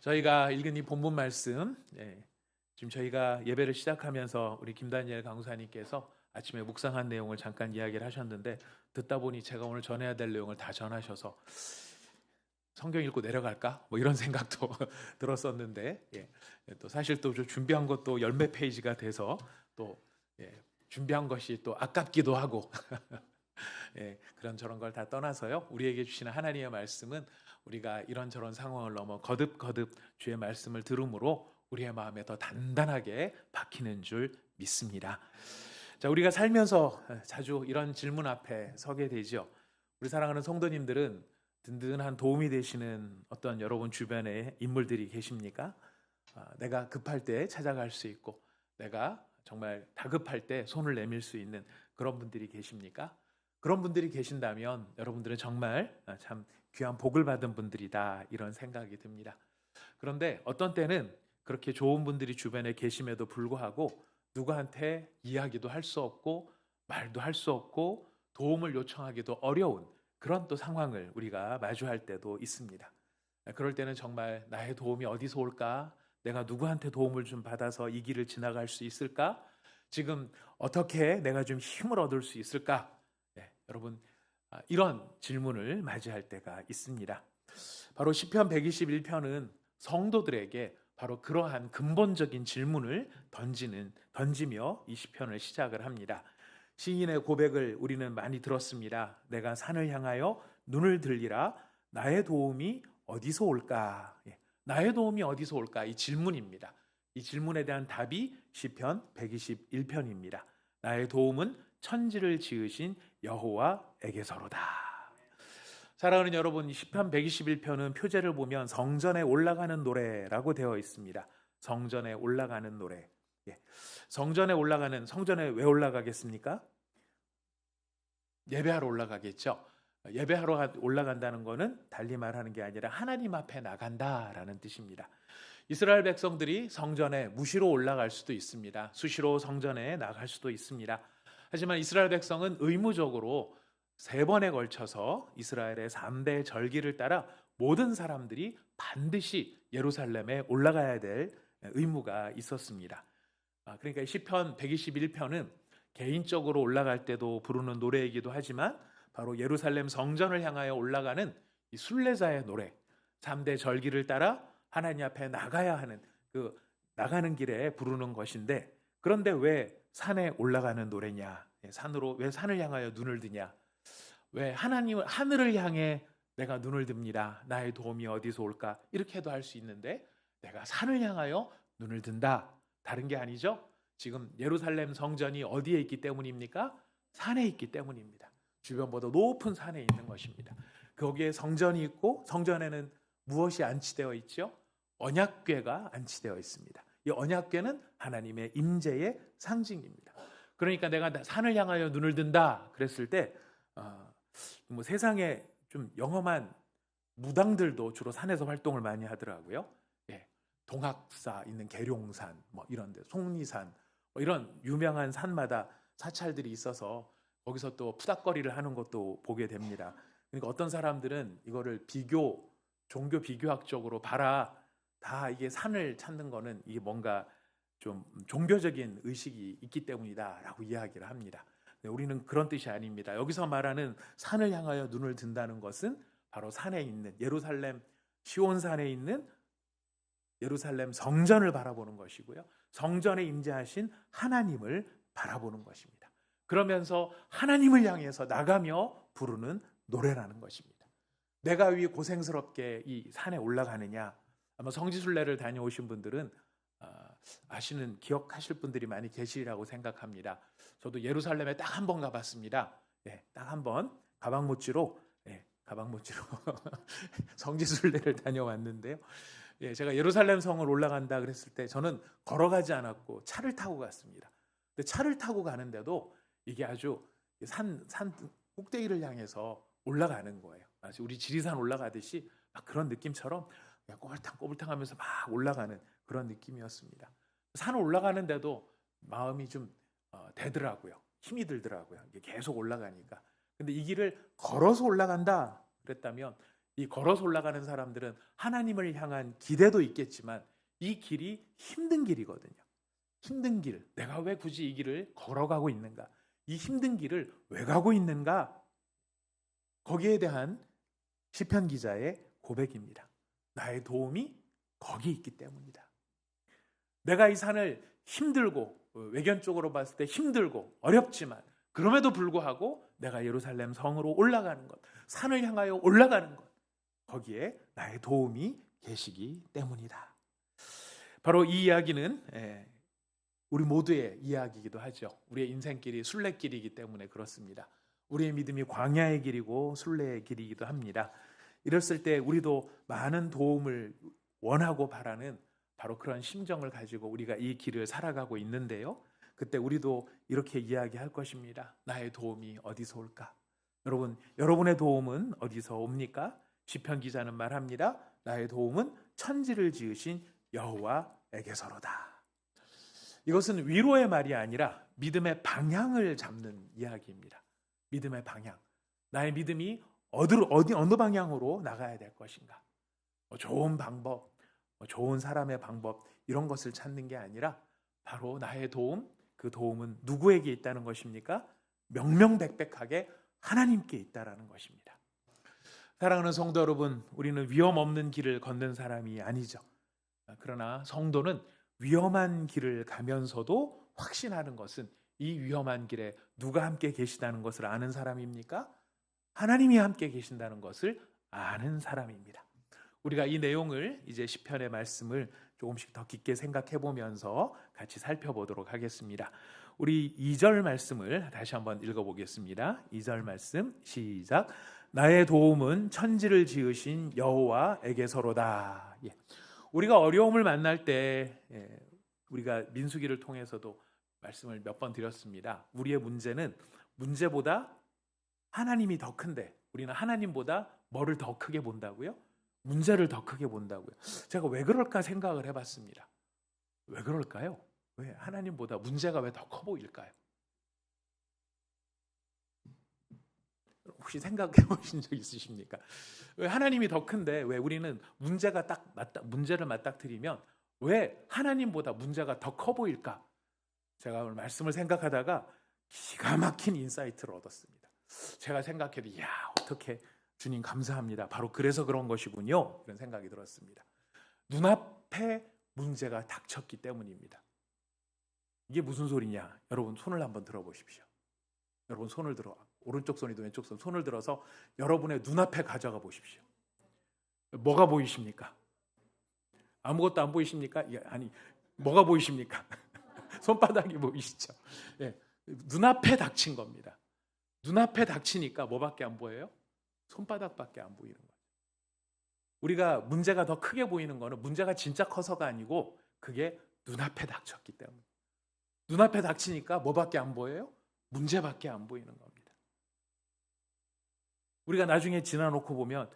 저희가 읽은 이 본문 말씀, 지금 저희가 예배를 시작하면서 우리 김다니엘 강사님께서 아침에 묵상한 내용을 잠깐 이야기를 하셨는데, 듣다 보니 제가 오늘 전해야 될 내용을 다 전하셔서 성경 읽고 내려갈까? 뭐 이런 생각도 들었었는데, 또 사실 또 준비한 것도 열몇 페이지가 돼서 또 준비한 것이 또 아깝기도 하고 그런 저런 걸 다 떠나서요, 우리에게 주시는 하나님의 말씀은 우리가 이런저런 상황을 넘어 거듭거듭 주의 말씀을 들음으로 우리의 마음에 더 단단하게 박히는 줄 믿습니다. 자, 우리가 살면서 자주 이런 질문 앞에 서게 되죠. 우리 사랑하는 성도님들은 든든한 도움이 되시는 어떤 여러분 주변에 인물들이 계십니까? 내가 급할 때 찾아갈 수 있고, 내가 정말 다급할 때 손을 내밀 수 있는 그런 분들이 계십니까? 그런 분들이 계신다면 여러분들은 정말 참 귀한 복을 받은 분들이다, 이런 생각이 듭니다. 그런데 어떤 때는 그렇게 좋은 분들이 주변에 계심에도 불구하고 누구한테 이야기도 할 수 없고 말도 할 수 없고 도움을 요청하기도 어려운 그런 또 상황을 우리가 마주할 때도 있습니다. 그럴 때는 정말 나의 도움이 어디서 올까? 내가 누구한테 도움을 좀 받아서 이 길을 지나갈 수 있을까? 지금 어떻게 내가 좀 힘을 얻을 수 있을까? 여러분, 이런 질문을 맞이할 때가 있습니다. 바로 시편 121편은 성도들에게 바로 그러한 근본적인 질문을 던지며 이 시편을 시작을 합니다. 시인의 고백을 우리는 많이 들었습니다. 내가 산을 향하여 눈을 들리라. 나의 도움이 어디서 올까? 나의 도움이 어디서 올까? 이 질문입니다. 이 질문에 대한 답이 시편 121편입니다. 나의 도움은 천지를 지으신 여호와에게서로다. 사랑하는 여러분, 시편 121편은 표제를 보면 성전에 올라가는 노래라고 되어 있습니다. 성전에 올라가는 노래. 성전에 왜 올라가겠습니까? 예배하러 올라가겠죠. 예배하러 올라간다는 것은 달리 말하는 게 아니라 하나님 앞에 나간다라는 뜻입니다. 이스라엘 백성들이 성전에 무시로 올라갈 수도 있습니다. 수시로 성전에 나갈 수도 있습니다. 하지만 이스라엘 백성은 의무적으로 3번에 걸쳐서 이스라엘의 3대 절기를 따라 모든 사람들이 반드시 예루살렘에 올라가야 될 의무가 있었습니다. 그러니까 시편 121편은 개인적으로 올라갈 때도 부르는 노래이기도 하지만 바로 예루살렘 성전을 향하여 올라가는 이 순례자의 노래, 3대 절기를 따라 하나님 앞에 나가야 하는 그 나가는 길에 부르는 것인데, 그런데 왜 산에 올라가는 노래냐? 왜 산을 향하여 눈을 드냐? 왜 하늘을 향해 내가 눈을 듭니다. 나의 도움이 어디서 올까? 이렇게도 할 수 있는데 내가 산을 향하여 눈을 든다. 다른 게 아니죠. 지금 예루살렘 성전이 어디에 있기 때문입니까? 산에 있기 때문입니다. 주변보다 높은 산에 있는 것입니다. 거기에 성전이 있고 성전에는 무엇이 안치되어 있죠? 언약궤가 안치되어 있습니다. 이 언약궤는 하나님의 임재의 상징입니다. 그러니까 내가 산을 향하여 눈을 든다 그랬을 때 뭐 세상에 좀 영험한 무당들도 주로 산에서 활동을 많이 하더라고요. 동학사 있는 계룡산, 뭐 이런데 송리산, 뭐 이런 유명한 산마다 사찰들이 있어서 거기서 또 푸닥거리를 하는 것도 보게 됩니다. 그러니까 어떤 사람들은 이거를 종교 비교학적으로 봐라, 다 이게 산을 찾는 거는 이게 뭔가 좀 종교적인 의식이 있기 때문이다라고 이야기를 합니다. 우리는 그런 뜻이 아닙니다. 여기서 말하는 산을 향하여 눈을 든다는 것은 바로 산에 있는 시온산에 있는 예루살렘 성전을 바라보는 것이고요. 성전에 임재하신 하나님을 바라보는 것입니다. 그러면서 하나님을 향해서 나가며 부르는 노래라는 것입니다. 내가 왜 고생스럽게 이 산에 올라가느냐? 아마 성지순례를 다녀오신 분들은 기억하실 분들이 많이 계시리라고 생각합니다. 저도 예루살렘에 딱 한 번 가봤습니다. 딱 한 번 가방모찌로 성지순례를 다녀왔는데요. 제가 예루살렘 성을 올라간다 그랬을 때 저는 걸어가지 않았고 차를 타고 갔습니다. 근데 차를 타고 가는데도 이게 아주 산 꼭대기를 향해서 올라가는 거예요. 마치 우리 지리산 올라가듯이 막 그런 느낌처럼 꼬불탕꼬불탕 하면서 막 올라가는 그런 느낌이었습니다. 산을 올라가는데도 마음이 좀 되더라고요. 힘이 들더라고요. 이게 계속 올라가니까. 근데 이 길을 걸어서 올라간다 그랬다면 이 걸어서 올라가는 사람들은 하나님을 향한 기대도 있겠지만 이 길이 힘든 길이거든요. 힘든 길, 내가 왜 굳이 이 길을 걸어가고 있는가? 이 힘든 길을 왜 가고 있는가? 거기에 대한 시편 기자의 고백입니다. 나의 도움이 거기 있기 때문이다. 내가 이 산을 힘들고 외견 쪽으로 봤을 때 힘들고 어렵지만 그럼에도 불구하고 내가 예루살렘 성으로 올라가는 것, 산을 향하여 올라가는 것, 거기에 나의 도움이 계시기 때문이다. 바로 이 이야기는 우리 모두의 이야기이기도 하죠. 우리의 인생길이 순례길이기 때문에 그렇습니다. 우리의 믿음이 광야의 길이고 순례의 길이기도 합니다. 이랬을 때 우리도 많은 도움을 원하고 바라는 바로 그런 심정을 가지고 우리가 이 길을 살아가고 있는데요. 그때 우리도 이렇게 이야기할 것입니다. 나의 도움이 어디서 올까? 여러분, 여러분의 도움은 어디서 옵니까? 시편 기자는 말합니다. 나의 도움은 천지를 지으신 여호와에게서로다. 이것은 위로의 말이 아니라 믿음의 방향을 잡는 이야기입니다. 믿음의 방향. 나의 믿음이 어느 방향으로 나가야 될 것인가? 좋은 방법, 좋은 사람의 방법 이런 것을 찾는 게 아니라 바로 나의 도움, 그 도움은 누구에게 있다는 것입니까? 명명백백하게 하나님께 있다라는 것입니다. 사랑하는 성도 여러분, 우리는 위험 없는 길을 걷는 사람이 아니죠. 그러나 성도는 위험한 길을 가면서도 확신하는 것은 이 위험한 길에 누가 함께 계시다는 것을 아는 사람입니까? 하나님이 함께 계신다는 것을 아는 사람입니다. 우리가 이 내용을 이제 시편의 말씀을 조금씩 더 깊게 생각해 보면서 같이 살펴보도록 하겠습니다. 우리 2절 말씀을 다시 한번 읽어보겠습니다. 2절 말씀 시작. 나의 도움은 천지를 지으신 여호와에게서로다. 우리가 어려움을 만날 때 우리가 민수기를 통해서도 말씀을 몇 번 드렸습니다. 우리의 문제는 문제보다 하나님이 더 큰데 우리는 하나님보다 뭐를 더 크게 본다고요? 문제를 더 크게 본다고요. 제가 왜 그럴까 생각을 해봤습니다. 왜 그럴까요? 왜 하나님보다 문제가 왜 더 커 보일까요? 혹시 생각해 보신 적 있으십니까? 왜 하나님이 더 큰데 왜 우리는 문제를 맞닥뜨리면 왜 하나님보다 문제가 더 커 보일까? 제가 오늘 말씀을 생각하다가 기가 막힌 인사이트를 얻었습니다. 제가 생각해도 어떻게 주님 감사합니다. 바로 그래서 그런 것이군요. 이런 생각이 들었습니다. 눈앞에 문제가 닥쳤기 때문입니다. 이게 무슨 소리냐? 여러분 손을 한번 들어보십시오. 여러분 손을 들어 오른쪽 손이든 왼쪽 손을 들어서 여러분의 눈앞에 가져가 보십시오. 뭐가 보이십니까? 아무것도 안 보이십니까? 아니 뭐가 보이십니까? 손바닥이 보이시죠? 눈앞에 닥친 겁니다. 눈앞에 닥치니까 뭐밖에 안 보여요? 손바닥밖에 안 보이는 거죠. 우리가 문제가 더 크게 보이는 거는 문제가 진짜 커서가 아니고 그게 눈앞에 닥쳤기 때문에. 눈앞에 닥치니까 뭐밖에 안 보여요? 문제밖에 안 보이는 겁니다. 우리가 나중에 지나놓고 보면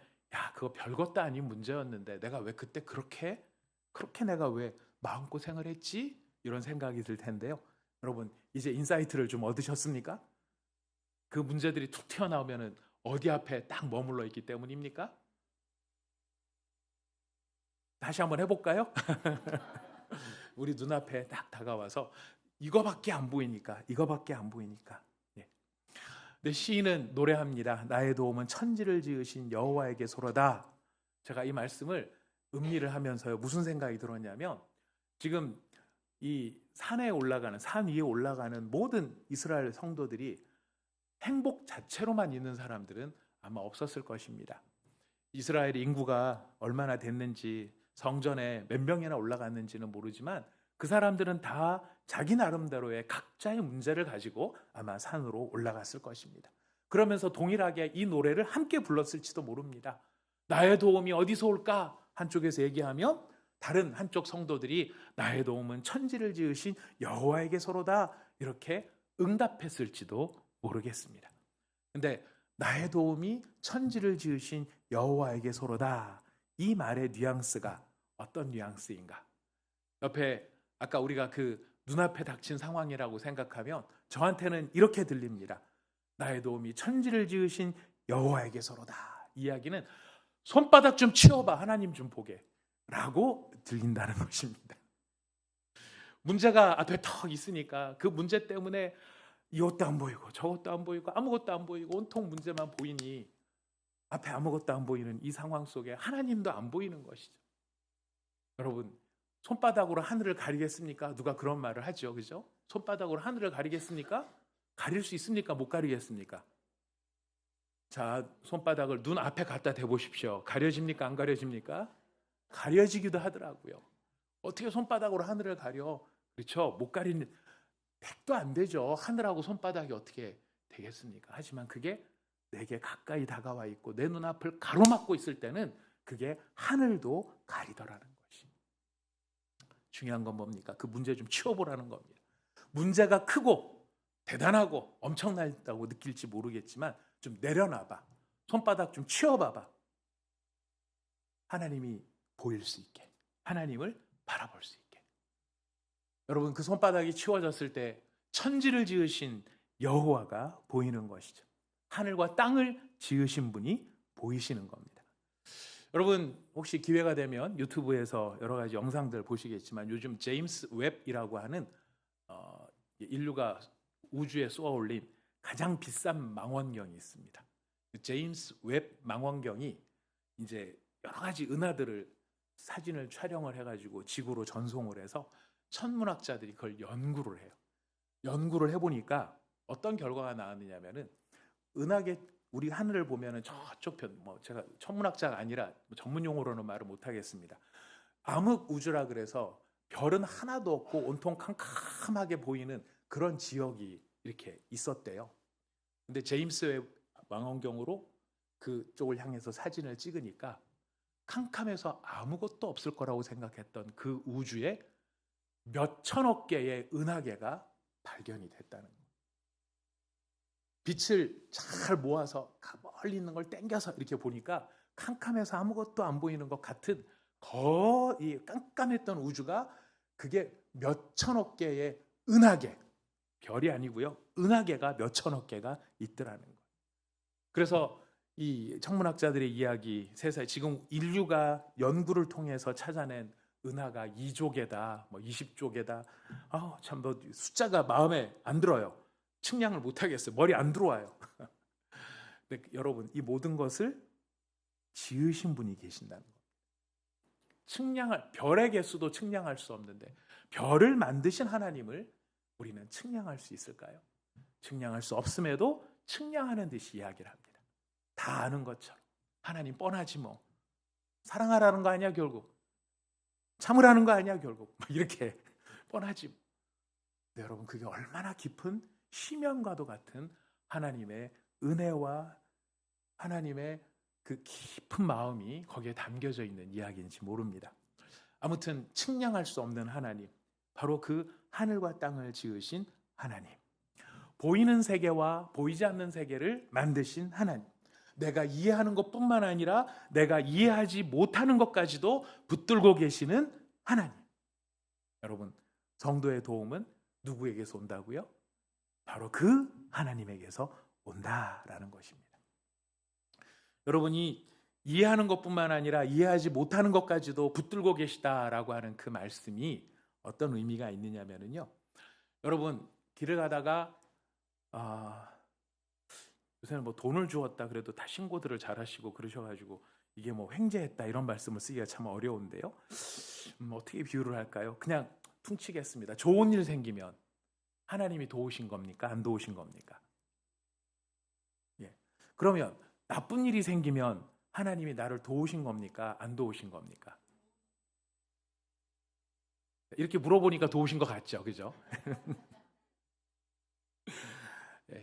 그거 별것도 아닌 문제였는데 내가 왜 그때 그렇게 내가 왜 마음고생을 했지? 이런 생각이 들 텐데요. 여러분 이제 인사이트를 좀 얻으셨습니까? 그 문제들이 툭 튀어나오면 어디 앞에 딱 머물러 있기 때문입니까? 다시 한번 해볼까요? 우리 눈앞에 딱 다가와서 이거밖에 안 보이니까. 근데 시인은 노래합니다. 나의 도움은 천지를 지으신 여호와에게서로다. 제가 이 말씀을 음미를 하면서요 무슨 생각이 들었냐면 지금 이 산 위에 올라가는 모든 이스라엘 성도들이 행복 자체로만 있는 사람들은 아마 없었을 것입니다. 이스라엘 인구가 얼마나 됐는지 성전에 몇 명이나 올라갔는지는 모르지만 그 사람들은 다 자기 나름대로의 각자의 문제를 가지고 아마 산으로 올라갔을 것입니다. 그러면서 동일하게 이 노래를 함께 불렀을지도 모릅니다. 나의 도움이 어디서 올까? 한쪽에서 얘기하면 다른 한쪽 성도들이 나의 도움은 천지를 지으신 여호와에게서로다 이렇게 응답했을지도 모르겠습니다. 근데 나의 도움이 천지를 지으신 여호와에게서로다 이 말의 뉘앙스가 어떤 뉘앙스인가? 옆에 아까 우리가 그 눈앞에 닥친 상황이라고 생각하면 저한테는 이렇게 들립니다. 나의 도움이 천지를 지으신 여호와에게서로다. 이야기는 손바닥 좀 치워봐. 하나님 좀 보게. 라고 들린다는 것입니다. 문제가 앞에 턱 있으니까 그 문제 때문에 이것도 안 보이고 저것도 안 보이고 아무것도 안 보이고 온통 문제만 보이니 앞에 아무것도 안 보이는 이 상황 속에 하나님도 안 보이는 것이죠. 여러분, 손바닥으로 하늘을 가리겠습니까? 누가 그런 말을 하죠. 그죠? 손바닥으로 하늘을 가리겠습니까? 가릴 수 있습니까? 못 가리겠습니까? 자, 손바닥을 눈 앞에 갖다 대보십시오. 가려집니까? 안 가려집니까? 가려지기도 하더라고요. 어떻게 손바닥으로 하늘을 가려? 그렇죠? 못 가리는, 백도 안 되죠. 하늘하고 손바닥이 어떻게 되겠습니까? 하지만 그게 내게 가까이 다가와 있고 내 눈앞을 가로막고 있을 때는 그게 하늘도 가리더라는 것이. 중요한 건 뭡니까? 그 문제 좀 치워보라는 겁니다. 문제가 크고 대단하고 엄청나다고 느낄지 모르겠지만 좀 내려놔봐. 손바닥 좀 치워봐봐. 하나님이 보일 수 있게, 하나님을 바라볼 수 있게. 여러분, 그 손바닥이 치워졌을 때 천지를 지으신 여호와가 보이는 것이죠. 하늘과 땅을 지으신 분이 보이시는 겁니다. 여러분, 혹시 기회가 되면 유튜브에서 여러 가지 영상들 보시겠지만 요즘 제임스 웹이라고 하는 인류가 우주에 쏘아올린 가장 비싼 망원경이 있습니다. 제임스 웹 망원경이 이제 여러 가지 은하들을 사진을 촬영을 해가지고 지구로 전송을 해서 천문학자들이 그걸 연구를 해요. 연구를 해보니까 어떤 결과가 나왔느냐면은 은하계 우리 하늘을 보면은 저쪽 편, 제가 천문학자가 아니라 전문 용어로는 말을 못하겠습니다. 암흑 우주라 그래서 별은 하나도 없고 온통 캄캄하게 보이는 그런 지역이 이렇게 있었대요. 근데 제임스 웹 망원경으로 그쪽을 향해서 사진을 찍으니까 캄캄해서 아무것도 없을 거라고 생각했던 그 우주에 몇 천억 개의 은하계가 발견이 됐다는 거예요. 빛을 잘 모아서 멀리 있는 걸 당겨서 이렇게 보니까 캄캄해서 아무것도 안 보이는 것 같은 거의 깜깜했던 우주가 그게 몇 천억 개의 은하계, 별이 아니고요. 은하계가 몇 천억 개가 있더라는 거예요. 그래서 이 천문학자들의 이야기, 세상에 지금 인류가 연구를 통해서 찾아낸 은하가 2조 개다, 20조 개다. 참 숫자가 마음에 안 들어요. 측량을 못 하겠어요. 머리 안 들어와요. 근데 여러분, 이 모든 것을 지으신 분이 계신다는 겁니다. 측량할, 별의 개수도 측량할 수 없는데 별을 만드신 하나님을 우리는 측량할 수 있을까요? 측량할 수 없음에도 측량하는 듯이 이야기를 합니다. 다 아는 것처럼. 하나님 뻔하지 뭐. 사랑하라는 거 아니야 결국. 참으라는 거 아니야 결국. 이렇게 뻔하지 뭐. 근데 여러분, 그게 얼마나 깊은 시면과도 같은 하나님의 은혜와 하나님의 그 깊은 마음이 거기에 담겨져 있는 이야기인지 모릅니다. 아무튼 측량할 수 없는 하나님, 바로 그 하늘과 땅을 지으신 하나님, 보이는 세계와 보이지 않는 세계를 만드신 하나님, 내가 이해하는 것뿐만 아니라 내가 이해하지 못하는 것까지도 붙들고 계시는 하나님. 여러분, 성도의 도움은 누구에게서 온다고요? 바로 그 하나님에게서 온다라는 것입니다. 여러분이 이해하는 것뿐만 아니라 이해하지 못하는 것까지도 붙들고 계시다라고 하는 그 말씀이 어떤 의미가 있느냐면요. 여러분, 길을 가다가 요새는 돈을 주었다 그래도 다 신고들을 잘 하시고 그러셔가지고 이게 횡재했다 이런 말씀을 쓰기가 참 어려운데요. 어떻게 비유를 할까요? 그냥 퉁치겠습니다. 좋은 일 생기면 하나님이 도우신 겁니까? 안 도우신 겁니까? 예. 그러면 나쁜 일이 생기면 하나님이 나를 도우신 겁니까? 안 도우신 겁니까? 이렇게 물어보니까 도우신 것 같죠, 그죠?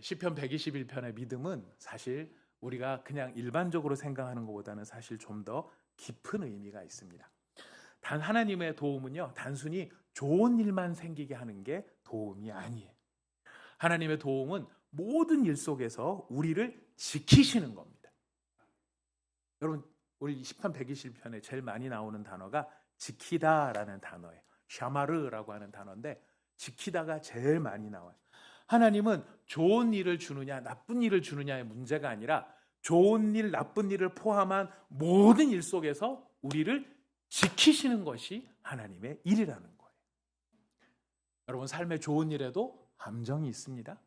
시편 121편의 믿음은 사실 우리가 그냥 일반적으로 생각하는 것보다는 사실 좀 더 깊은 의미가 있습니다. 단 하나님의 도움은요, 단순히 좋은 일만 생기게 하는 게 도움이 아니에요. 하나님의 도움은 모든 일 속에서 우리를 지키시는 겁니다. 여러분, 우리 시편 121편에 제일 많이 나오는 단어가 지키다라는 단어예요. 샤마르라고 하는 단어인데 지키다가 제일 많이 나와요. 하나님은 좋은 일을 주느냐 나쁜 일을 주느냐의 문제가 아니라 좋은 일, 나쁜 일을 포함한 모든 일 속에서 우리를 지키시는 것이 하나님의 일이라는 거예요. 여러분, 삶의 좋은 일에도 함정이 있습니다.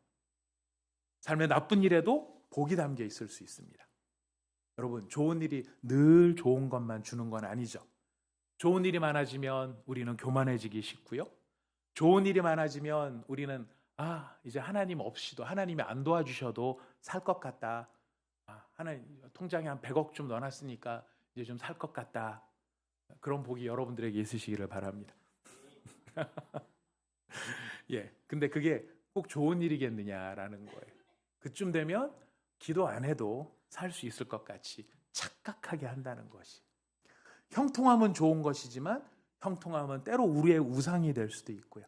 삶의 나쁜 일에도 복이 담겨 있을 수 있습니다. 여러분, 좋은 일이 늘 좋은 것만 주는 건 아니죠. 좋은 일이 많아지면 우리는 교만해지기 쉽고요. 좋은 일이 많아지면 우리는 이제 하나님 없이도, 하나님이 안 도와주셔도 살 것 같다. 하나님 통장에 한 100억 좀 넣어놨으니까 이제 좀 살 것 같다. 그런 복이 여러분들에게 있으시기를 바랍니다. 예, 근데 그게 꼭 좋은 일이겠느냐라는 거예요. 그쯤 되면 기도 안 해도 살 수 있을 것 같이 착각하게 한다는 것이. 형통함은 좋은 것이지만 형통함은 때로 우리의 우상이 될 수도 있고요.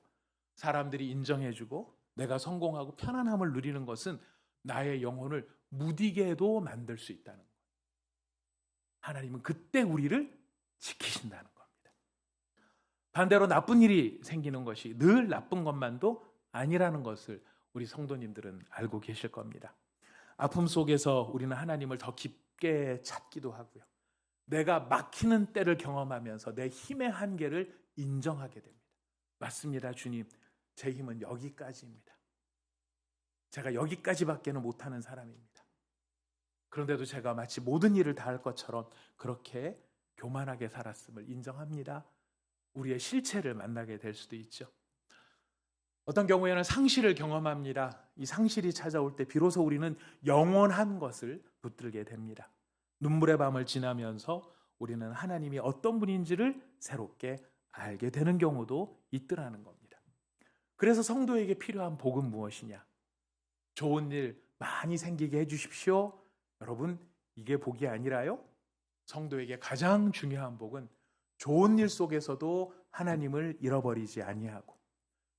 사람들이 인정해주고 내가 성공하고 편안함을 누리는 것은 나의 영혼을 무디게도 만들 수 있다는 거예요. 하나님은 그때 우리를 지키신다는 겁니다. 반대로 나쁜 일이 생기는 것이 늘 나쁜 것만도 아니라는 것을 우리 성도님들은 알고 계실 겁니다. 아픔 속에서 우리는 하나님을 더 깊게 찾기도 하고요. 내가 막히는 때를 경험하면서 내 힘의 한계를 인정하게 됩니다. 맞습니다, 주님. 제 힘은 여기까지입니다. 제가 여기까지밖에는 못하는 사람입니다. 그런데도 제가 마치 모든 일을 다 할 것처럼 그렇게 교만하게 살았음을 인정합니다. 우리의 실체를 만나게 될 수도 있죠. 어떤 경우에는 상실을 경험합니다. 이 상실이 찾아올 때 비로소 우리는 영원한 것을 붙들게 됩니다. 눈물의 밤을 지나면서 우리는 하나님이 어떤 분인지를 새롭게 알게 되는 경우도 있더라는 겁니다. 그래서 성도에게 필요한 복은 무엇이냐? 좋은 일 많이 생기게 해주십시오. 여러분, 이게 복이 아니라요. 성도에게 가장 중요한 복은 좋은 일 속에서도 하나님을 잃어버리지 아니하고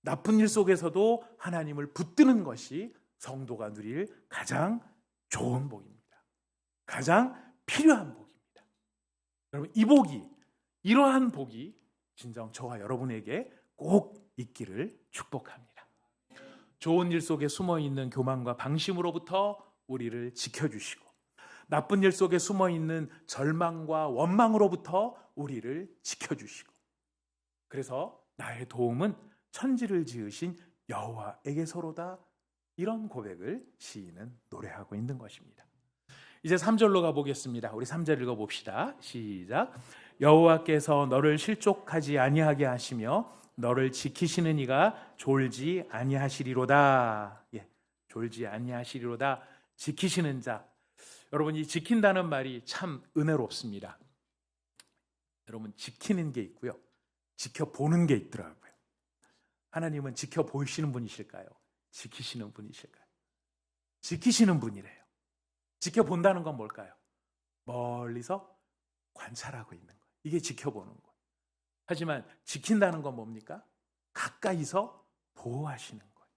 나쁜 일 속에서도 하나님을 붙드는 것이 성도가 누릴 가장 좋은 복입니다. 가장 필요한 복입니다. 여러분, 이 복이, 이러한 복이 진정 저와 여러분에게 꼭 있기를 축복합니다. 좋은 일 속에 숨어있는 교만과 방심으로부터 우리를 지켜주시고 나쁜 일 속에 숨어있는 절망과 원망으로부터 우리를 지켜주시고 그래서 나의 도움은 천지를 지으신 여호와에게서로다. 이런 고백을 시인은 노래하고 있는 것입니다. 이제 3절로 가보겠습니다. 우리 3절 읽어봅시다. 시작. 여호와께서 너를 실족하지 아니하게 하시며 너를 지키시는 이가 졸지 아니하시리로다. 예, 졸지 아니하시리로다. 지키시는 자. 여러분, 이 지킨다는 말이 참 은혜롭습니다. 여러분, 지키는 게 있고요, 지켜보는 게 있더라고요. 하나님은 지켜보시는 분이실까요? 지키시는 분이실까요? 지키시는 분이래요. 지켜본다는 건 뭘까요? 멀리서 관찰하고 있는 거예요. 이게 지켜보는 거예요. 하지만 지킨다는 건 뭡니까? 가까이서 보호하시는 거예요.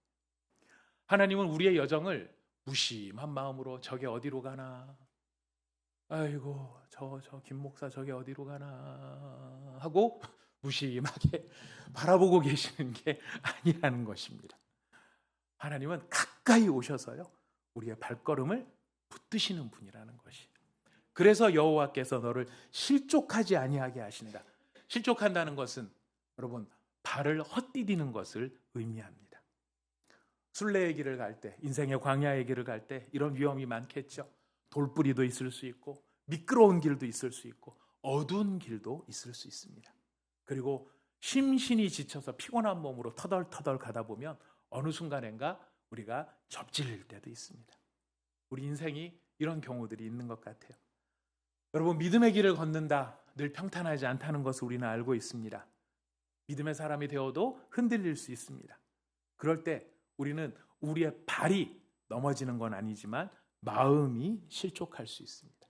하나님은 우리의 여정을 무심한 마음으로 저게 어디로 가나, 아이고 저 김 목사 저게 어디로 가나 하고 무심하게 바라보고 계시는 게 아니라는 것입니다. 하나님은 가까이 오셔서요, 우리의 발걸음을 붙드시는 분이라는 것이. 그래서 여호와께서 너를 실족하지 아니하게 하신다. 실족한다는 것은 여러분, 발을 헛디디는 것을 의미합니다. 순례의 길을 갈 때, 인생의 광야의 길을 갈 때 이런 위험이 많겠죠. 돌뿌리도 있을 수 있고 미끄러운 길도 있을 수 있고 어두운 길도 있을 수 있습니다. 그리고 심신이 지쳐서 피곤한 몸으로 터덜터덜 가다 보면 어느 순간인가 우리가 접질릴 때도 있습니다. 우리 인생이 이런 경우들이 있는 것 같아요. 여러분, 믿음의 길을 걷는다, 늘 평탄하지 않다는 것을 우리는 알고 있습니다. 믿음의 사람이 되어도 흔들릴 수 있습니다. 그럴 때 우리는 우리의 발이 넘어지는 건 아니지만 마음이 실족할 수 있습니다.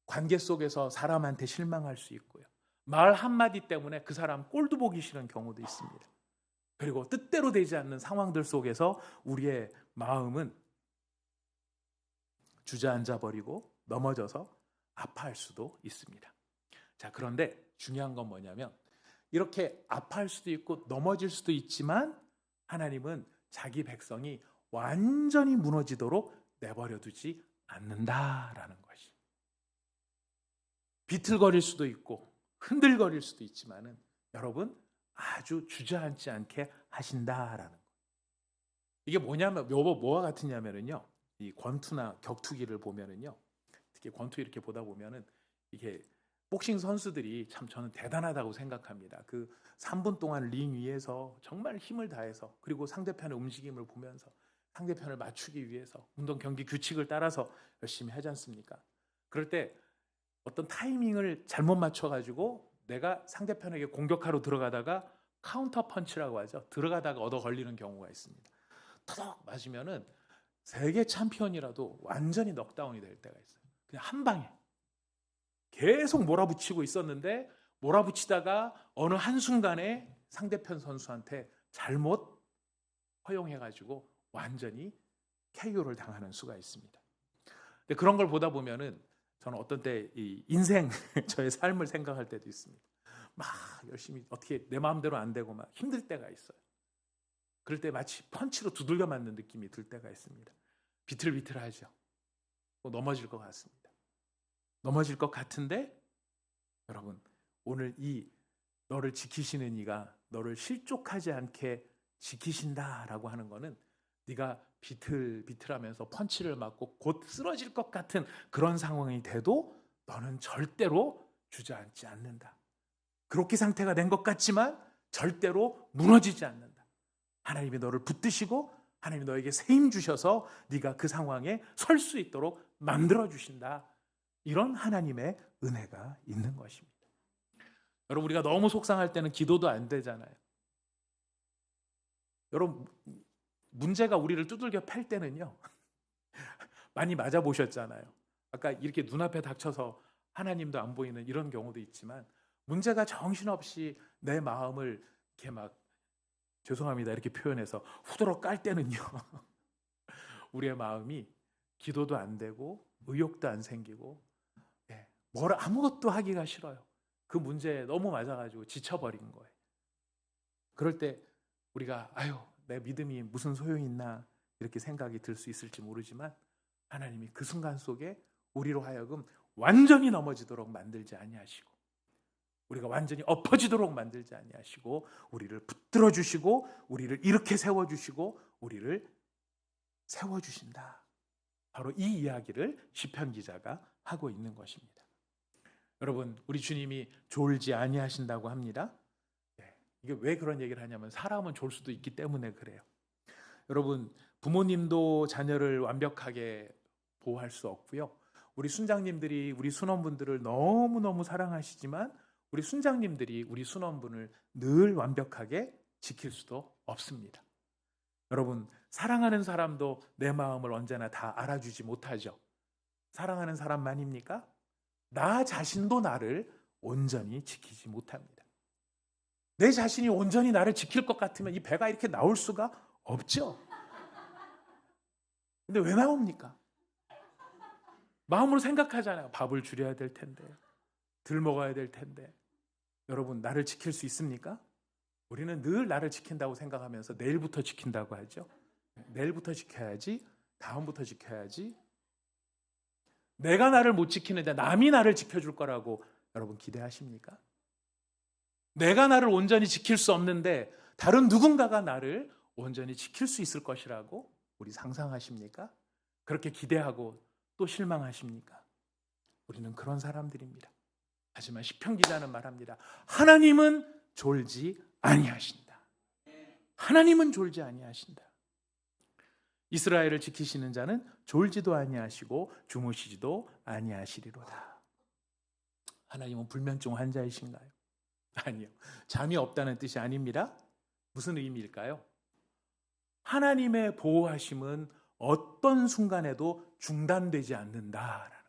관계 속에서 사람한테 실망할 수 있고요, 말 한마디 때문에 그 사람 꼴도 보기 싫은 경우도 있습니다. 그리고 뜻대로 되지 않는 상황들 속에서 우리의 마음은 주저앉아 버리고 넘어져서 아파할 수도 있습니다. 자, 그런데 중요한 건 뭐냐면 이렇게 아파할 수도 있고 넘어질 수도 있지만 하나님은 자기 백성이 완전히 무너지도록 내버려 두지 않는다라는 것이. 비틀거릴 수도 있고 흔들거릴 수도 있지만은 여러분 아주 주저앉지 않게 하신다라는 것. 이게 뭐냐면 뭐와 같으냐면은요. 이 권투나 격투기를 보면은요. 특히 권투 이렇게 보다 보면은 이게 복싱 선수들이 참 저는 대단하다고 생각합니다. 그 3분 동안 링 위에서 정말 힘을 다해서 그리고 상대편의 움직임을 보면서 상대편을 맞추기 위해서 운동 경기 규칙을 따라서 열심히 하지 않습니까? 그럴 때 어떤 타이밍을 잘못 맞춰가지고 내가 상대편에게 공격하러 들어가다가 카운터 펀치라고 하죠. 들어가다가 얻어 걸리는 경우가 있습니다. 터덕 맞으면은 세계 챔피언이라도 완전히 넉다운이 될 때가 있어요. 그냥 한 방에 계속 몰아붙이고 있었는데 몰아붙이다가 어느 한순간에 상대편 선수한테 잘못 허용해가지고 완전히 KO를 당하는 수가 있습니다. 근데 그런 걸 보다 보면은 저는 어떤 때 이 인생 저의 삶을 생각할 때도 있습니다. 막 열심히 어떻게 내 마음대로 안 되고 막 힘들 때가 있어요. 그럴 때 마치 펀치로 두들겨 맞는 느낌이 들 때가 있습니다. 비틀비틀하죠. 넘어질 것 같습니다. 넘어질 것 같은데 여러분 오늘 이 너를 지키시는 이가 너를 실족하지 않게 지키신다라고 하는 거는 네가 비틀비틀하면서 펀치를 맞고 곧 쓰러질 것 같은 그런 상황이 돼도 너는 절대로 주저앉지 않는다. 그렇게 상태가 된 것 같지만 절대로 무너지지 않는다. 하나님이 너를 붙드시고 하나님이 너에게 새 힘 주셔서 네가 그 상황에 설 수 있도록 만들어 주신다. 이런 하나님의 은혜가 있는 것입니다. 여러분 우리가 너무 속상할 때는 기도도 안 되잖아요. 여러분 문제가 우리를 두들겨 팰 때는요. 많이 맞아보셨잖아요. 아까 이렇게 눈앞에 닥쳐서 하나님도 안 보이는 이런 경우도 있지만 문제가 정신없이 내 마음을 이렇게 막 죄송합니다 이렇게 표현해서 후드러 깔 때는요. 우리의 마음이 기도도 안 되고 의욕도 안 생기고 뭘 아무것도 하기가 싫어요. 그 문제에 너무 맞아가지고 지쳐버린 거예요. 그럴 때 우리가 아유 내 믿음이 무슨 소용이 있나 이렇게 생각이 들 수 있을지 모르지만 하나님이 그 순간 속에 우리로 하여금 완전히 넘어지도록 만들지 아니하시고 우리가 완전히 엎어지도록 만들지 아니하시고 우리를 붙들어 주시고 우리를 이렇게 세워 주시고 우리를 세워 주신다. 바로 이 이야기를 시편 기자가 하고 있는 것입니다. 여러분 우리 주님이 졸지 아니하신다고 합니다. 이게 왜 그런 얘기를 하냐면 사람은 졸 수도 있기 때문에 그래요. 여러분 부모님도 자녀를 완벽하게 보호할 수 없고요. 우리 순장님들이 우리 순원분들을 너무너무 사랑하시지만 우리 순장님들이 우리 순원분을 늘 완벽하게 지킬 수도 없습니다. 여러분 사랑하는 사람도 내 마음을 언제나 다 알아주지 못하죠. 사랑하는 사람만입니까? 나 자신도 나를 온전히 지키지 못합니다. 내 자신이 온전히 나를 지킬 것 같으면 이 배가 이렇게 나올 수가 없죠. 근데 왜 나옵니까? 마음으로 생각하잖아요. 밥을 줄여야 될 텐데, 덜 먹어야 될 텐데. 여러분 나를 지킬 수 있습니까? 우리는 늘 나를 지킨다고 생각하면서 내일부터 지킨다고 하죠. 내일부터 지켜야지, 다음부터 지켜야지. 내가 나를 못 지키는데 남이 나를 지켜줄 거라고 여러분 기대하십니까? 내가 나를 온전히 지킬 수 없는데 다른 누군가가 나를 온전히 지킬 수 있을 것이라고 우리 상상하십니까? 그렇게 기대하고 또 실망하십니까? 우리는 그런 사람들입니다. 하지만 시편 기자는 말합니다. 하나님은 졸지 아니하신다. 하나님은 졸지 아니하신다. 이스라엘을 지키시는 자는 졸지도 아니하시고 주무시지도 아니하시리로다. 하나님은 불면증 환자이신가요? 아니요. 잠이 없다는 뜻이 아닙니다. 무슨 의미일까요? 하나님의 보호하심은 어떤 순간에도 중단되지 않는다라는 거예요.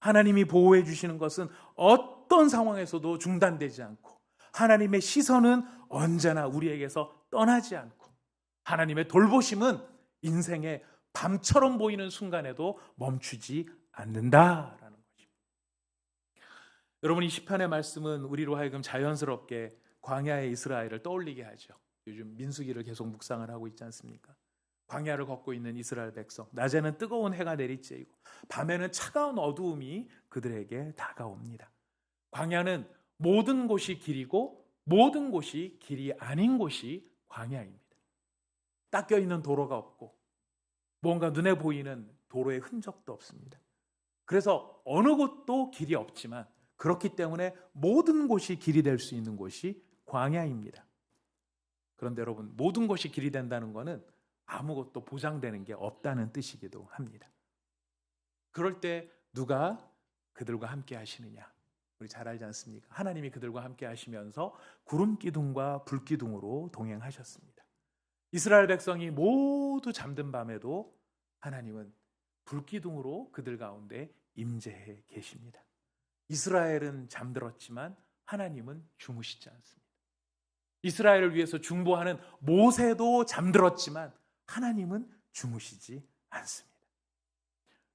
하나님이 보호해 주시는 것은 어떤 상황에서도 중단되지 않고 하나님의 시선은 언제나 우리에게서 떠나지 않고 하나님의 돌보심은 인생의 밤처럼 보이는 순간에도 멈추지 않는다라는 것입니다. 여러분 이 시편의 말씀은 우리로 하여금 자연스럽게 광야의 이스라엘을 떠올리게 하죠. 요즘 민수기를 계속 묵상을 하고 있지 않습니까? 광야를 걷고 있는 이스라엘 백성, 낮에는 뜨거운 해가 내리쬐이고 밤에는 차가운 어두움이 그들에게 다가옵니다. 광야는 모든 곳이 길이고 모든 곳이 길이 아닌 곳이 광야입니다. 닦여 있는 도로가 없고 뭔가 눈에 보이는 도로의 흔적도 없습니다. 그래서 어느 곳도 길이 없지만 그렇기 때문에 모든 곳이 길이 될 수 있는 곳이 광야입니다. 그런데 여러분, 모든 것이 길이 된다는 것은 아무것도 보장되는 게 없다는 뜻이기도 합니다. 그럴 때 누가 그들과 함께 하시느냐? 우리 잘 알지 않습니까? 하나님이 그들과 함께 하시면서 구름 기둥과 불 기둥으로 동행하셨습니다. 이스라엘 백성이 모두 잠든 밤에도 하나님은 불 기둥으로 그들 가운데 임재해 계십니다. 이스라엘은 잠들었지만 하나님은 주무시지 않습니다. 이스라엘을 위해서 중보하는 모세도 잠들었지만 하나님은 주무시지 않습니다.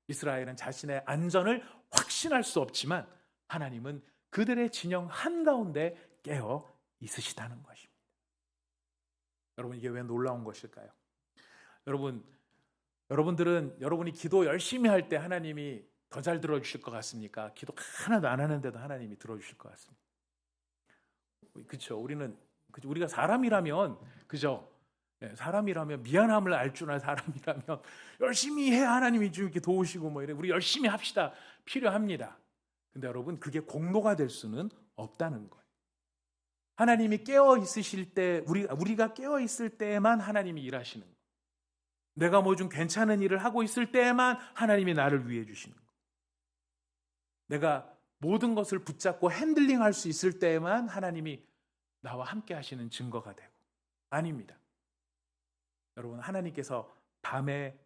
이스라엘은 자신의 안전을 확신할 수 없지만 하나님은 그들의 진영 한가운데 깨어 있으시다는 것입니다. 여러분, 이게 왜 놀라운 것일까요? 여러분들은 여러분이 기도 열심히 할 때 하나님이 더 잘 들어주실 것 같습니까? 기도 하나도 안 하는데도 하나님이 들어주실 것 같습니다. 그렇죠? 우리가 사람이라면, 그죠? 사람이라면 미안함을 알 줄 아는 사람이라면 열심히 해 하나님이 좀 이렇게 도우시고 뭐 이래 우리 열심히 합시다 필요합니다. 근데 여러분, 그게 공로가 될 수는 없다는 거예요. 하나님이 깨어 있으실 때, 우리가 깨어 있을 때에만 하나님이 일하시는 거예요. 내가 뭐 좀 괜찮은 일을 하고 있을 때에만 하나님이 나를 위해 주시는 거예요. 내가 모든 것을 붙잡고 핸들링할 수 있을 때에만 하나님이 나와 함께 하시는 증거가 되고, 아닙니다. 여러분, 하나님께서 밤에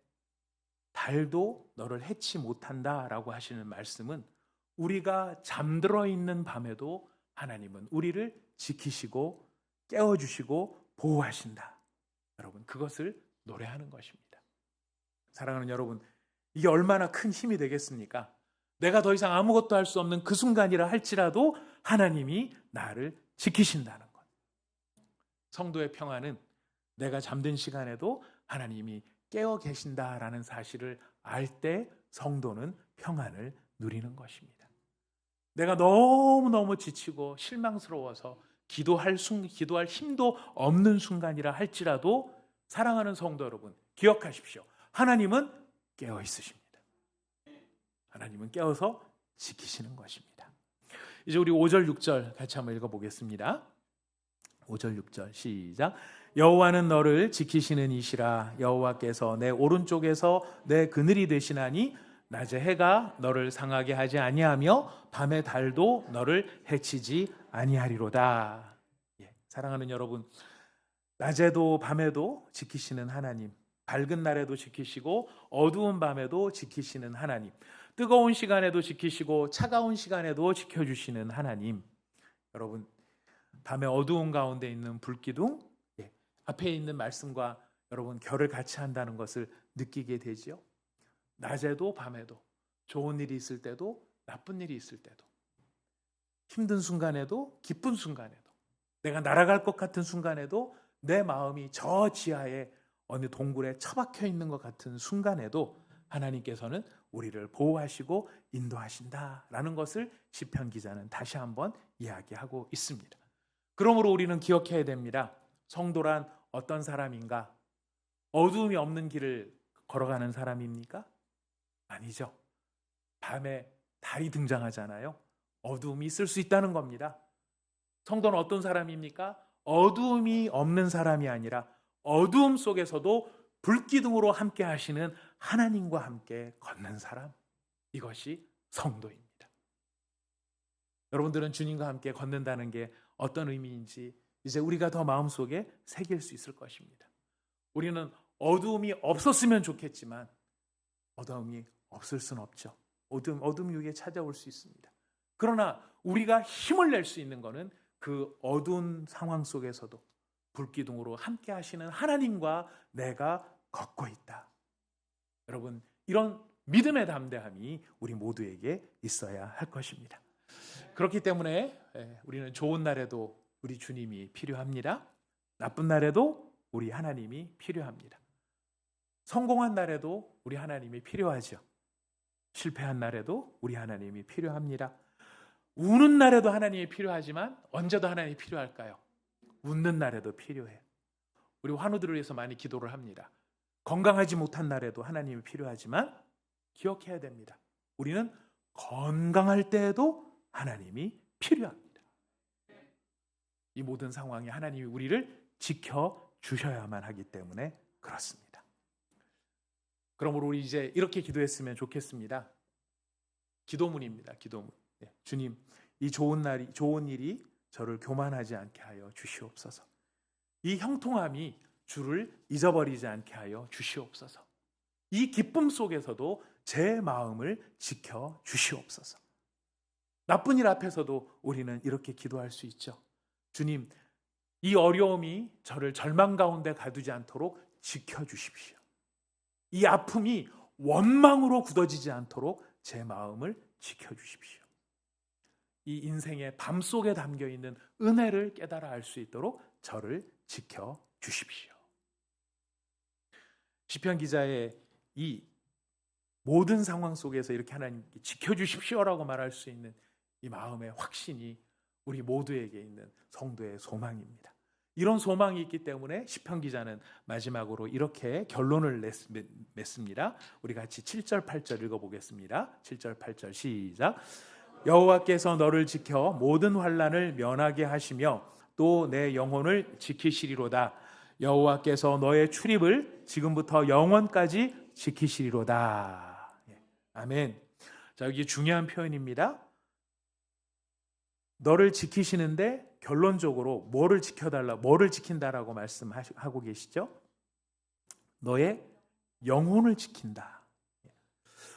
달도 너를 해치 못한다라고 하시는 말씀은 우리가 잠들어 있는 밤에도 하나님은 우리를 지키시고 깨워주시고 보호하신다. 여러분, 그것을 노래하는 것입니다. 사랑하는 여러분, 이게 얼마나 큰 힘이 되겠습니까? 내가 더 이상 아무것도 할 수 없는 그 순간이라 할지라도 하나님이 나를 지키신다는 것. 성도의 평안은 내가 잠든 시간에도 하나님이 깨어 계신다라는 사실을 알 때 성도는 평안을 누리는 것입니다. 내가 너무너무 지치고 실망스러워서 기도할 힘도 없는 순간이라 할지라도 사랑하는 성도 여러분, 기억하십시오. 하나님은 깨어 있으십니다. 하나님은 깨어서 지키시는 것입니다. 이제 우리 5절 6절 같이 한번 읽어보겠습니다. 5절 6절 시작. 여호와는 너를 지키시는 이시라. 여호와께서 내 오른쪽에서 내 그늘이 되시나니 낮에 해가 너를 상하게 하지 아니하며 밤에 달도 너를 해치지 아니하리로다. 사랑하는 여러분, 낮에도 밤에도 지키시는 하나님, 밝은 날에도 지키시고 어두운 밤에도 지키시는 하나님, 뜨거운 시간에도 지키시고 차가운 시간에도 지켜주시는 하나님. 여러분, 밤의 어두운 가운데 있는 불기둥, 앞에 있는 말씀과 여러분 결을 같이 한다는 것을 느끼게 되지요. 낮에도 밤에도, 좋은 일이 있을 때도 나쁜 일이 있을 때도, 힘든 순간에도 기쁜 순간에도, 내가 날아갈 것 같은 순간에도, 내 마음이 저 지하에 어느 동굴에 처박혀 있는 것 같은 순간에도 하나님께서는 우리를 보호하시고 인도하신다라는 것을 시편 기자는 다시 한번 이야기하고 있습니다. 그러므로 우리는 기억해야 됩니다. 성도란 어떤 사람인가? 어두움이 없는 길을 걸어가는 사람입니까? 아니죠. 밤에 달이 등장하잖아요. 어두움이 있을 수 있다는 겁니다. 성도는 어떤 사람입니까? 어두움이 없는 사람이 아니라 어두움 속에서도 불기둥으로 함께 하시는 하나님과 함께 걷는 사람. 이것이 성도입니다. 여러분들은 주님과 함께 걷는다는 게 어떤 의미인지 이제 우리가 더 마음속에 새길 수 있을 것입니다. 우리는 어두움이 없었으면 좋겠지만 어두움이 없을 수는 없죠. 어둠이 우리에게 찾아올 수 있습니다. 그러나 우리가 힘을 낼 수 있는 것은 그 어두운 상황 속에서도 불기둥으로 함께 하시는 하나님과 내가 걷고 있다. 여러분, 이런 믿음의 담대함이 우리 모두에게 있어야 할 것입니다. 그렇기 때문에 우리는 좋은 날에도 우리 주님이 필요합니다. 나쁜 날에도 우리 하나님이 필요합니다. 성공한 날에도 우리 하나님이 필요하죠. 실패한 날에도 우리 하나님이 필요합니다. 우는 날에도 하나님이 필요하지만 언제도 하나님이 필요할까요? 웃는 날에도 필요해요. 우리 환우들을 위해서 많이 기도를 합니다. 건강하지 못한 날에도 하나님이 필요하지만 기억해야 됩니다. 우리는 건강할 때에도 하나님이 필요합니다. 이 모든 상황에 하나님이 우리를 지켜주셔야만 하기 때문에 그렇습니다. 그러므로 우리 이제 이렇게 기도했으면 좋겠습니다. 기도문입니다. 기도문. 네, 주님, 이 좋은 일이 저를 교만하지 않게 하여 주시옵소서. 이 형통함이 주를 잊어버리지 않게 하여 주시옵소서. 이 기쁨 속에서도 제 마음을 지켜 주시옵소서. 나쁜 일 앞에서도 우리는 이렇게 기도할 수 있죠. 주님, 이 어려움이 저를 절망 가운데 가두지 않도록 지켜주십시오. 이 아픔이 원망으로 굳어지지 않도록 제 마음을 지켜주십시오. 이 인생의 밤속에 담겨있는 은혜를 깨달아 알 수 있도록 저를 지켜주십시오. 시편 기자의 이 모든 상황 속에서 이렇게 하나님께 지켜주십시오라고 말할 수 있는 이 마음의 확신이 우리 모두에게 있는 성도의 소망입니다. 이런 소망이 있기 때문에 시편 기자는 마지막으로 이렇게 결론을 맺습니다. 우리 같이 7절 8절 읽어보겠습니다. 7절 8절 시작. 여호와께서 너를 지켜 모든 환난을 면하게 하시며 또 내 영혼을 지키시리로다. 여호와께서 너의 출입을 지금부터 영원까지 지키시리로다. 아멘. 자, 여기 중요한 표현입니다. 너를 지키시는데 결론적으로 뭐를 지킨다라고 말씀하고 계시죠? 너의 영혼을 지킨다.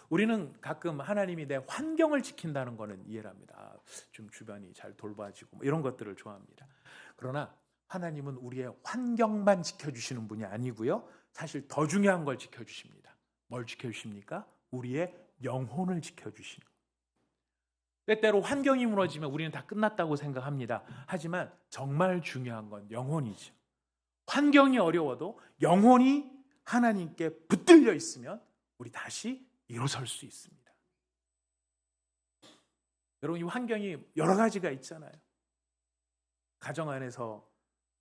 우리는 가끔 하나님이 내 환경을 지킨다는 것은 이해를 합니다. 좀 주변이 잘 돌봐지고 이런 것들을 좋아합니다. 그러나 하나님은 우리의 환경만 지켜주시는 분이 아니고요. 사실 더 중요한 걸 지켜주십니다. 뭘 지켜주십니까? 우리의 영혼을 지켜주시는 거예요. 때때로 환경이 무너지면 우리는 다 끝났다고 생각합니다. 하지만 정말 중요한 건 영혼이죠. 환경이 어려워도 영혼이 하나님께 붙들려 있으면 우리 다시 일어설 수 있습니다. 여러분, 이 환경이 여러 가지가 있잖아요. 가정 안에서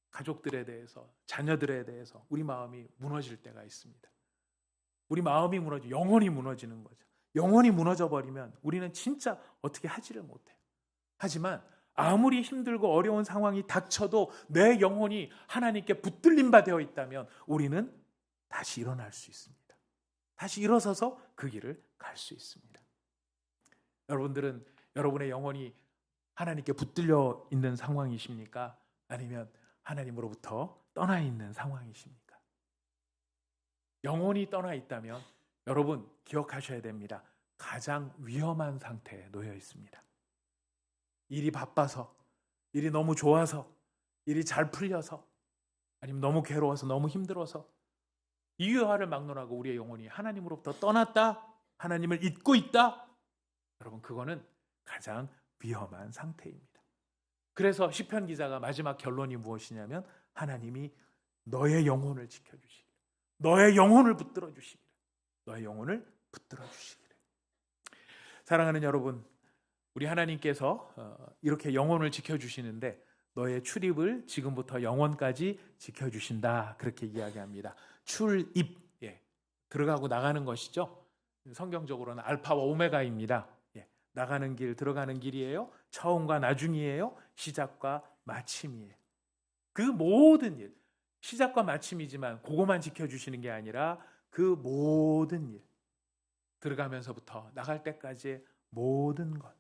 가족들에 대해서, 자녀들에 대해서 우리 마음이 무너질 때가 있습니다. 우리 마음이 영혼이 무너지는 거죠. 영혼이 무너져 버리면 우리는 진짜 어떻게 하지를 못해요. 하지만 아무리 힘들고 어려운 상황이 닥쳐도 내 영혼이 하나님께 붙들림 바 되어 있다면 우리는 다시 일어날 수 있습니다. 다시 일어서서 그 길을 갈 수 있습니다. 여러분들은 여러분의 영혼이 하나님께 붙들려 있는 상황이십니까? 아니면 하나님으로부터 떠나 있는 상황이십니까? 영혼이 떠나 있다면 여러분 기억하셔야 됩니다. 가장 위험한 상태에 놓여 있습니다. 일이 바빠서, 일이 너무 좋아서, 일이 잘 풀려서, 아니면 너무 괴로워서, 너무 힘들어서 이유화를 막론하고 우리의 영혼이 하나님으로부터 떠났다, 하나님을 잊고 있다. 여러분, 그거는 가장 위험한 상태입니다. 그래서 시편 기자가 마지막 결론이 무엇이냐면 하나님이 너의 영혼을 지켜주시기를, 너의 영혼을 붙들어 주시기를, 너의 영혼을 붙들어 주시기를. 사랑하는 여러분, 우리 하나님께서 이렇게 영혼을 지켜주시는데 너의 출입을 지금부터 영원까지 지켜주신다, 그렇게 이야기합니다. 출입, 들어가고 나가는 것이죠. 성경적으로는 알파와 오메가입니다. 나가는 길, 들어가는 길이에요. 처음과 나중이에요. 시작과 마침이에요. 그 모든 일, 시작과 마침이지만 그것만 지켜주시는 게 아니라 그 모든 일, 들어가면서부터 나갈 때까지의 모든 것,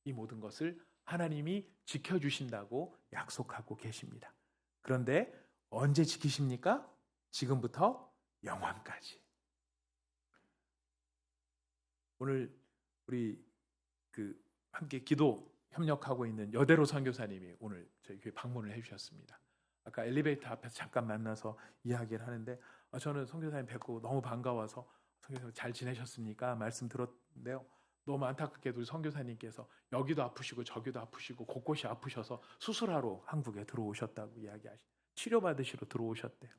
이 모든 것을 하나님이 지켜주신다고 약속하고 계십니다. 그런데 언제 지키십니까? 지금부터 영원까지. 오늘 우리 함께 기도 협력하고 있는 여대로 선교사님이 오늘 저희 교회 방문을 해주셨습니다. 아까 엘리베이터 앞에서 잠깐 만나서 이야기를 하는데 저는 선교사님 뵙고 너무 반가워서 선교사님 잘 지내셨습니까? 말씀 들었는데요. 너무 안타깝게도 선교사님께서 여기도 아프시고 저기도 아프시고 곳곳이 아프셔서 수술하러 한국에 들어오셨다고 이야기하시, 치료받으시러 들어오셨대요.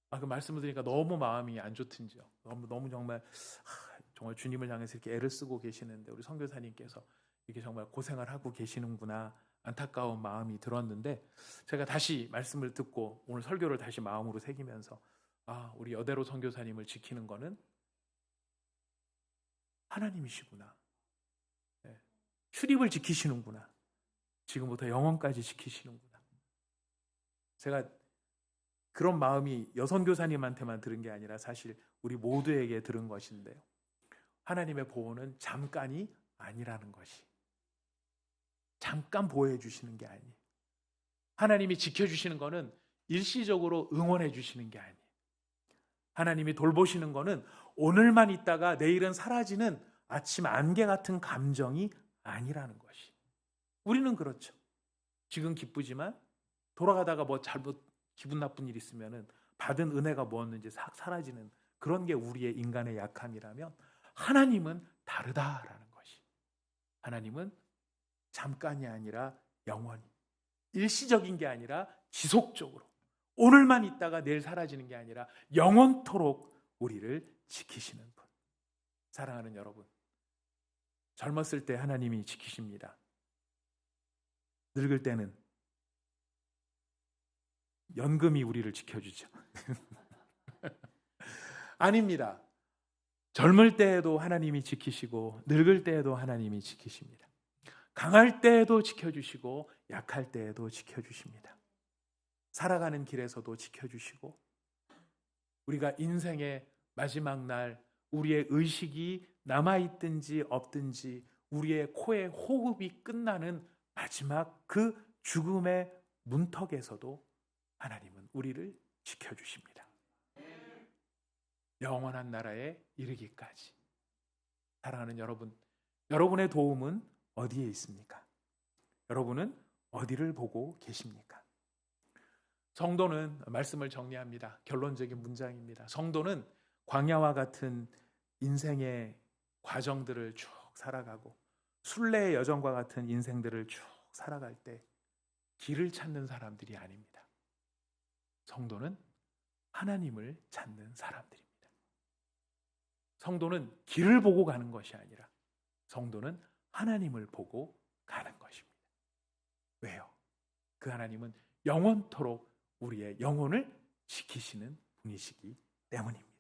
그 말씀을 드리니까 너무 마음이 안 좋든지요. 너무 정말 정말 주님을 향해서 이렇게 애를 쓰고 계시는데 우리 선교사님께서 이게 정말 고생을 하고 계시는구나 안타까운 마음이 들었는데, 제가 다시 말씀을 듣고 오늘 설교를 다시 마음으로 새기면서 우리 여대로 선교사님을 지키는 거는 하나님이시구나. 네. 출입을 지키시는구나. 지금부터 영원까지 지키시는구나. 제가 그런 마음이 여선교사님한테만 들은 게 아니라 사실 우리 모두에게 들은 것인데요. 하나님의 보호는 잠깐이 아니라는 것이. 잠깐 보호해 주시는 게 아니에요. 하나님이 지켜주시는 거는 일시적으로 응원해 주시는 게 아니에요. 하나님이 돌보시는 거는 오늘만 있다가 내일은 사라지는 아침 안개 같은 감정이 아니라는 것이. 우리는 그렇죠. 지금 기쁘지만 돌아가다가 뭐 잘못 기분 나쁜 일 있으면은 받은 은혜가 뭐였는지 싹 사라지는 그런 게 우리의 인간의 약함이라면, 하나님은 다르다라는 것이. 하나님은 잠깐이 아니라 영원히, 일시적인 게 아니라 지속적으로, 오늘만 있다가 내일 사라지는 게 아니라 영원토록 우리를 지키시는 분. 사랑하는 여러분, 젊었을 때 하나님이 지키십니다. 늙을 때는 연금이 우리를 지켜주죠. 아닙니다. 젊을 때에도 하나님이 지키시고 늙을 때에도 하나님이 지키십니다. 강할 때에도 지켜주시고 약할 때에도 지켜주십니다. 살아가는 길에서도 지켜주시고, 우리가 인생의 마지막 날 우리의 의식이 남아있든지 없든지 우리의 코에 호흡이 끝나는 마지막 그 죽음의 문턱에서도 하나님은 우리를 지켜주십니다. 영원한 나라에 이르기까지. 사랑하는 여러분, 여러분의 도움은 어디에 있습니까? 여러분은 어디를 보고 계십니까? 성도는, 말씀을 정리합니다. 결론적인 문장입니다. 성도는 광야와 같은 인생의 과정들을 쭉 살아가고 순례의 여정과 같은 인생들을 쭉 살아갈 때 길을 찾는 사람들이 아닙니다. 성도는 하나님을 찾는 사람들입니다. 성도는 길을 보고 가는 것이 아니라 성도는 하나님을 보고 가는 것입니다. 왜요? 그 하나님은 영원토록 우리의 영혼을 지키시는 분이시기 때문입니다.